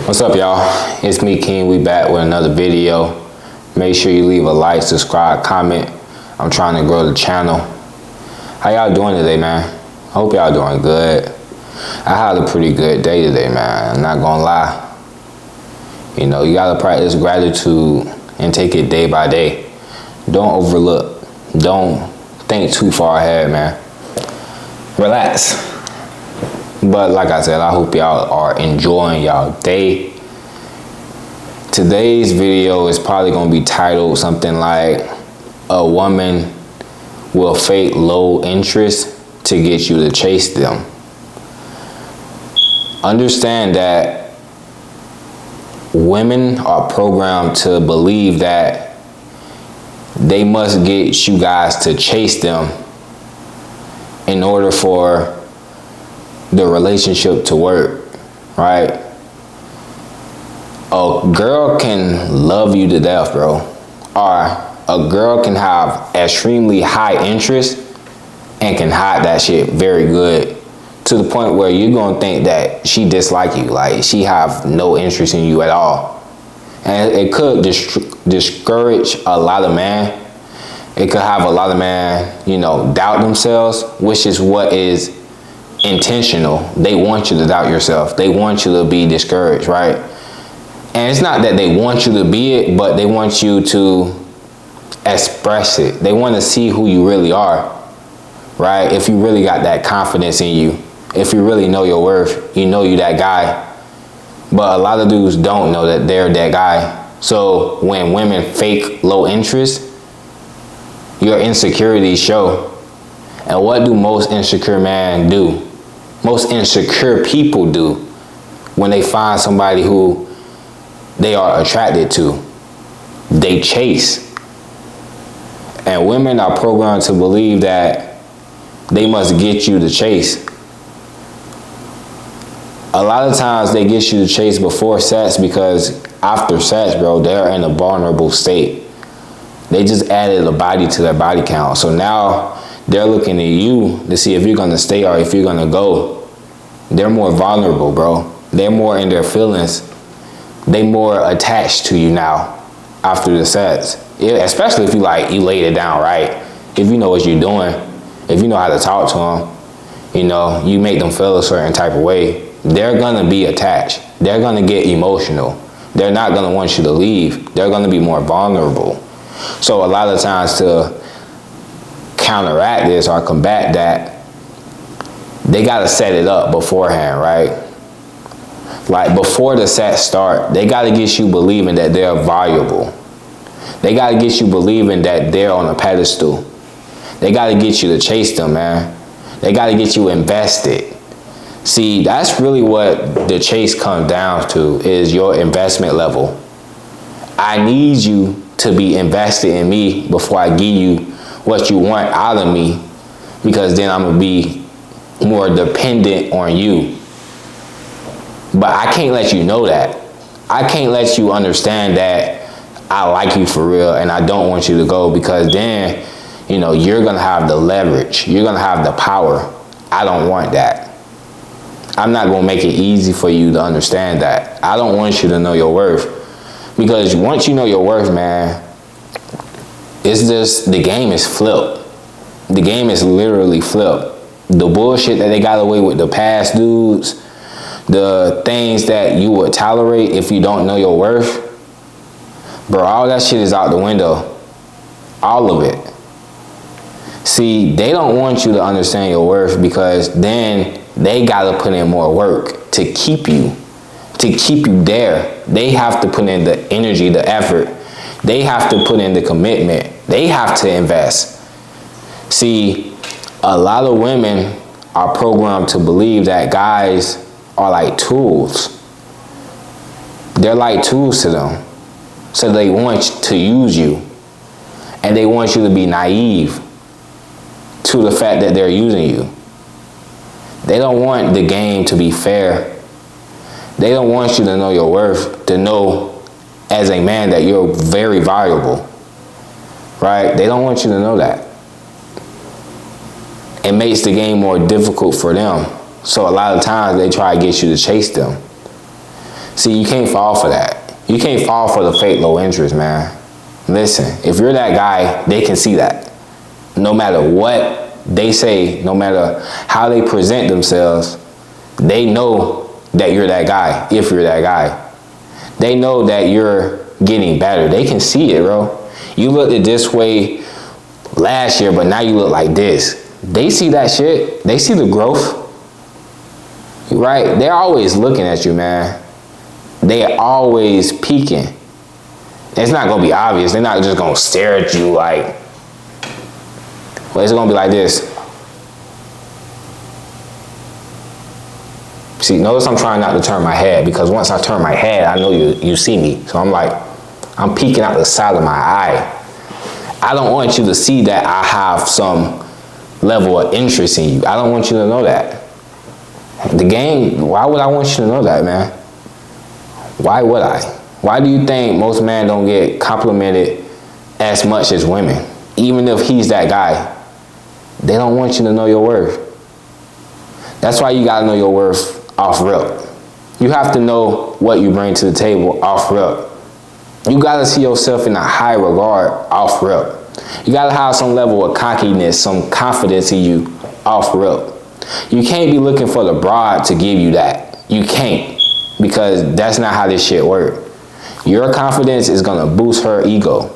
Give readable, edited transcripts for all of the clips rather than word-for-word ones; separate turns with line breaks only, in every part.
What's up, y'all? It's me, King. We back with another video. Make sure you leave a like, subscribe, comment. I'm trying to grow the channel. How y'all doing today, man? I hope y'all doing good. I had a pretty good day today, man. I'm not gonna lie. You know, you gotta practice gratitude and take it day by day. Don't overlook. Don't think too far ahead, man. Relax. But like I said, I hope y'all are enjoying y'all day. Today's video is probably gonna be titled something like, a woman will fake low interest to get you to chase them. Understand that women are programmed to believe that they must get you guys to chase them in order for the relationship to work, right? A girl can love you to death, bro. Or a girl can have extremely high interest and can hide that shit very good to the point where you're gonna think that she dislike you, like she have no interest in you at all. And it could discourage a lot of men. It could have a lot of men, you know, doubt themselves, which is what is intentional. They want you to doubt yourself. They want you to be discouraged, right? And it's not that they want you to be it, but they want you to express it. They want to see who you really are, right? If you really got that confidence in you, if you really know your worth, you know you that guy. But a lot of dudes don't know that they're that guy. So when women fake low interest, your insecurities show. And what do most insecure men do? Most insecure people do when they find somebody who they are attracted to? They chase. And women are programmed to believe that they must get you to chase. A lot of times they get you to chase before sex because after sex, bro, they're in a vulnerable state. They just added a body to their body count. So now they're looking at you to see if you're gonna stay or if you're gonna go. They're more vulnerable, bro. They're more in their feelings. They more attached to you now after the sex. Especially if you laid it down right. If you know what you're doing, if you know how to talk to them, you know, you make them feel a certain type of way, they're gonna be attached. They're gonna get emotional. They're not gonna want you to leave. They're gonna be more vulnerable. So a lot of times to counteract this or combat that, they gotta set it up beforehand, right? Like before the sex start, they gotta get you believing that they're valuable. They gotta get you believing that they're on a pedestal. They gotta get you to chase them, man. They gotta get you invested. See, that's really what the chase comes down to, is your investment level. I need you to be invested in me before I give you what you want out of me, because then I'm gonna be more dependent on you. But I can't let you know that. I can't let you understand that I like you for real and I don't want you to go, because then, you know, you're gonna have the leverage. You're gonna have the power. I don't want that. I'm not gonna make it easy for you to understand that. I don't want you to know your worth. Because once you know your worth, man, it's just, the game is flipped. The game is literally flipped. The bullshit that they got away with, the past dudes, the things that you would tolerate if you don't know your worth, bro, all that shit is out the window. All of it. See, they don't want you to understand your worth, because then they gotta put in more work to keep you there. They have to put in the energy, the effort. They have to put in the commitment. They have to invest. See, a lot of women are programmed to believe that guys are like tools. They're like tools to them. So they want to use you. And they want you to be naive to the fact that they're using you. They don't want the game to be fair. They don't want you to know your worth, to know as a man that you're very valuable, right? They don't want you to know that. It makes the game more difficult for them. So a lot of times they try to get you to chase them. See, you can't fall for that. You can't fall for the fake low interest, man. Listen, if you're that guy, they can see that. No matter what they say, no matter how they present themselves, they know that you're that guy, if you're that guy. They know that you're getting better. They can see it, bro. You looked this way last year, but now you look like this. They see that shit. They see the growth. Right? They're always looking at you, man. They're always peeking. It's not going to be obvious. They're not just going to stare at you like, well, it's going to be like this. See, notice I'm trying not to turn my head, because once I turn my head, I know you see me. So I'm like, I'm peeking out the side of my eye. I don't want you to see that I have some level of interest in you. I don't want you to know that. The game, why would I want you to know that, man? Why would I? Why do you think most men don't get complimented as much as women? Even if he's that guy, they don't want you to know your worth. That's why you gotta know your worth off rip. You have to know what you bring to the table off rip. You gotta see yourself in a high regard off rip. You gotta have some level of cockiness, some confidence in you off rip. You can't be looking for the broad to give you that. You can't, because that's not how this shit works. Your confidence is gonna boost her ego.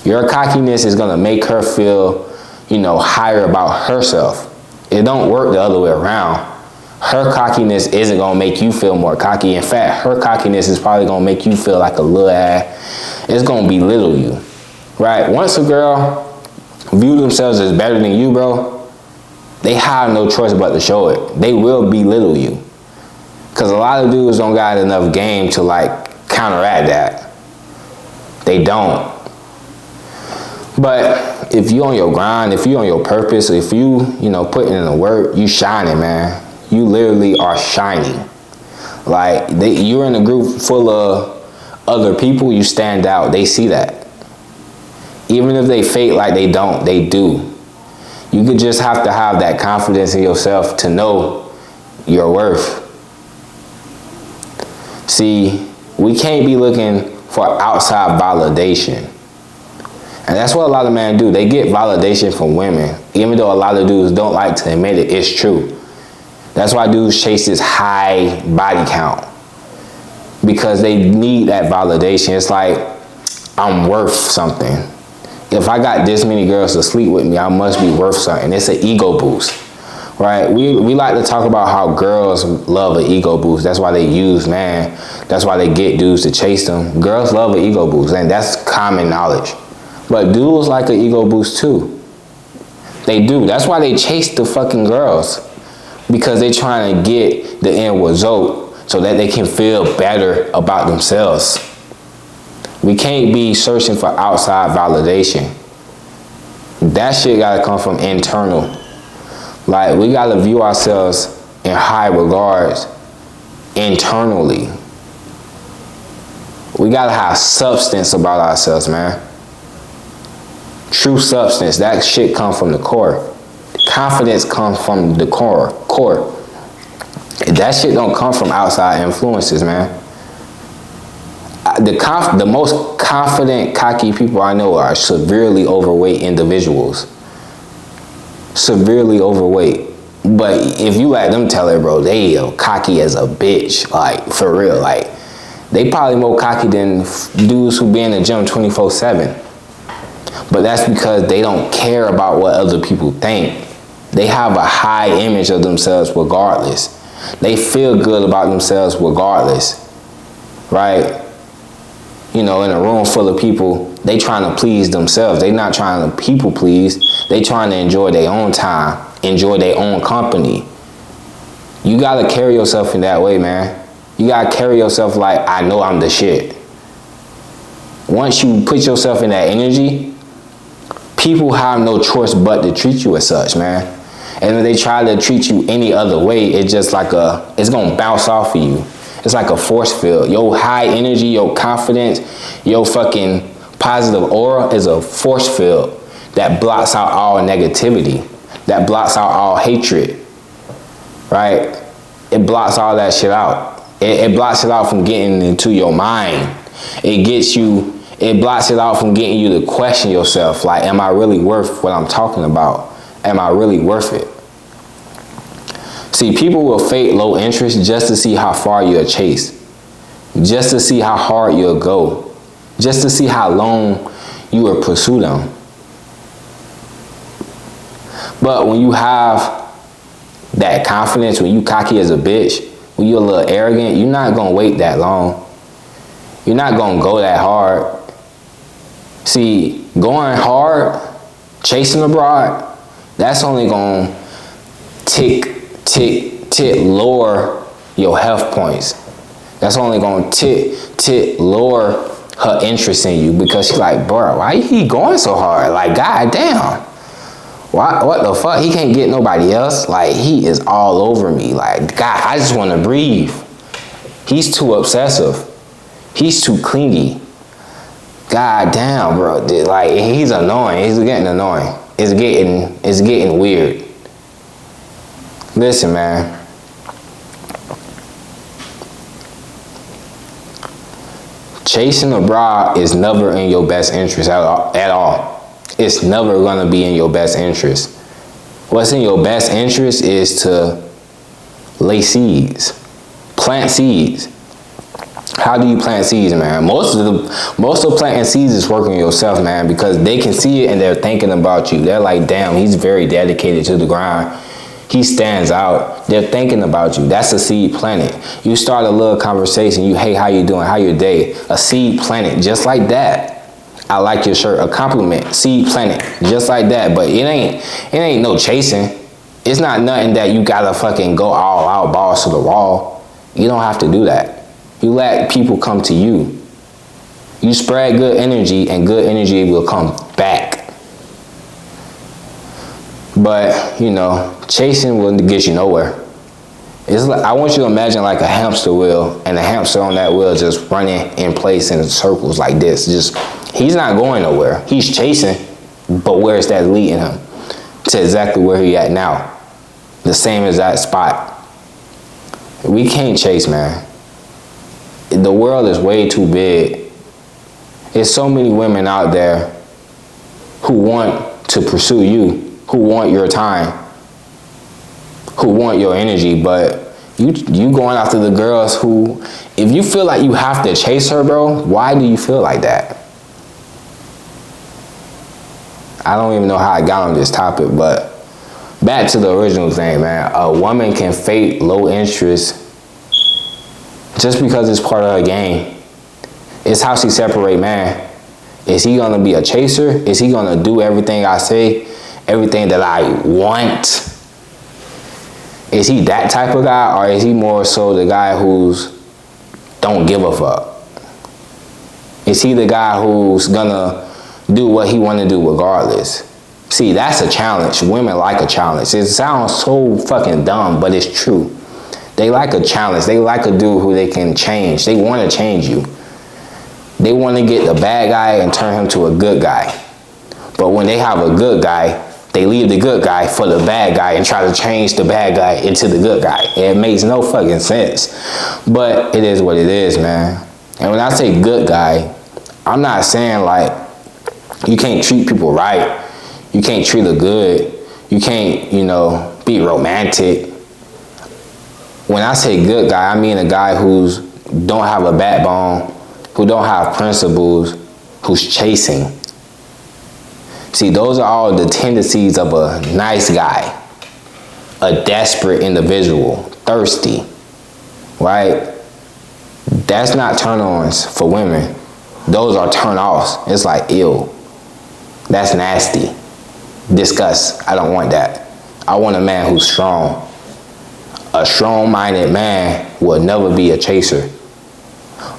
Your cockiness is gonna make her feel, higher about herself. It don't work the other way around. Her cockiness isn't gonna make you feel more cocky. In fact, her cockiness is probably gonna make you feel like a little ass. It's gonna belittle you, right? Once a girl view themselves as better than you, bro, they have no choice but to show it. They will belittle you. Because a lot of dudes don't got enough game to counteract that. They don't. But if you on your grind, if you on your purpose, if you, putting in the work, you shining, man. You literally are shining. You're in a group full of other people, you stand out. They see that. Even if they fake like they don't, they do. You could just have to have that confidence in yourself to know your worth. See, we can't be looking for outside validation. And that's what a lot of men do. They get validation from women. Even though a lot of dudes don't like to admit it, it's true. That's why dudes chase this high body count. Because they need that validation. It's like, I'm worth something. If I got this many girls to sleep with me, I must be worth something. It's an ego boost, right? We like to talk about how girls love an ego boost. That's why they use, man. That's why they get dudes to chase them. Girls love an ego boost, and that's common knowledge. But dudes like an ego boost too. They do. That's why they chase the fucking girls. Because they trying to get the end result so that they can feel better about themselves. We can't be searching for outside validation. That shit gotta come from internal. We gotta view ourselves in high regards internally. We gotta have substance about ourselves, man. True substance. That shit comes from the core. Confidence comes from the core. That shit don't come from outside influences, man. The most confident, cocky people I know are severely overweight individuals. Severely overweight. But if you let them tell it, bro, they are cocky as a bitch. For real. They probably more cocky than dudes who be in the gym 24/7. But that's because they don't care about what other people think. They have a high image of themselves regardless. They feel good about themselves regardless. Right? In a room full of people, they trying to please themselves. They not trying to people please. They trying to enjoy their own time, enjoy their own company. You gotta carry yourself in that way, man. You gotta carry yourself like, I know I'm the shit. Once you put yourself in that energy, people have no choice but to treat you as such, man. And if they try to treat you any other way, it's just it's gonna bounce off of you. It's like a force field. Your high energy, your confidence, your fucking positive aura is a force field that blocks out all negativity, that blocks out all hatred, right? It blocks all that shit out. It blocks it out from getting into your mind. It blocks it out from getting you to question yourself. Like, am I really worth what I'm talking about? Am I really worth it? See, people will fake low interest just to see how far you'll chase. Just to see how hard you'll go. Just to see how long you will pursue them. But when you have that confidence, when you cocky as a bitch, when you're a little arrogant, you're not gonna wait that long. You're not gonna go that hard. See, going hard, chasing a broad, that's only gonna tick lower your health points. That's only gonna tick lower her interest in you, because she's like, bro, why he going so hard? Like, god damn. What the fuck? He can't get nobody else. Like, he is all over me. Like, God, I just want to breathe. He's too obsessive. He's too clingy. God damn, bro. Like, he's annoying. He's getting annoying. It's getting weird. Listen, man. Chasing a broad is never in your best interest at all. It's never gonna be in your best interest. What's in your best interest is to lay seeds, plant seeds. How do you plant seeds, man? Most of planting seeds is working yourself, man, because they can see it and they're thinking about you. They're like, damn, he's very dedicated to the grind. He stands out. They're thinking about you. That's a seed planted. You start a little conversation. You, hey, how you doing? How your day? A seed planted, just like that. I like your shirt. A compliment, seed planted, just like that. But it ain't no chasing. It's not nothing that you gotta fucking go all out, balls to the wall. You don't have to do that. You let people come to you. You spread good energy, and good energy will come back. But, you know, chasing will get you nowhere. It's like, I want you to imagine like a hamster wheel, and the hamster on that wheel just running in place in circles like this. He's not going nowhere. He's chasing, but where is that leading him? To exactly where he at now. The same exact spot. We can't chase, man. The world is way too big. There's so many women out there who want to pursue you, who want your time, who want your energy, but you going after the girls who, if you feel like you have to chase her, bro, why do you feel like that? I don't even know how I got on this topic, but back to the original thing, man. A woman can fake low interest just because it's part of her game. It's how she separate man. Is he gonna be a chaser? Is he gonna do everything I say? Everything that I want? Is he that type of guy, or is he more so the guy who's don't give a fuck? Is he the guy who's gonna do what he want to do regardless? See, that's a challenge. Women like a challenge. It sounds so fucking dumb, but it's true. They like a challenge. They like a dude who they can change. They want to change you. They want to get the bad guy and turn him to a good guy. But when they have a good guy, they leave the good guy for the bad guy and try to change the bad guy into the good guy. It makes no fucking sense. But it is what it is, man. And when I say good guy, I'm not saying like you can't treat people right. You can't treat her good. You can't, be romantic. When I say good guy, I mean a guy who's don't have a backbone, who don't have principles, who's chasing. See, those are all the tendencies of a nice guy, a desperate individual, thirsty, right? That's not turn-ons for women. Those are turn-offs. It's like, ew, that's nasty. Disgust. I don't want that. I want a man who's strong. A strong-minded man will never be a chaser.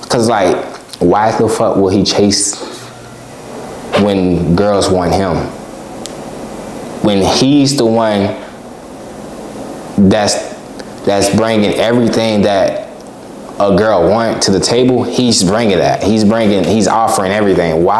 Because, like, why the fuck will he chase when girls want him? When he's the one that's bringing everything that a girl want to the table, he's bringing that. He's offering everything. Why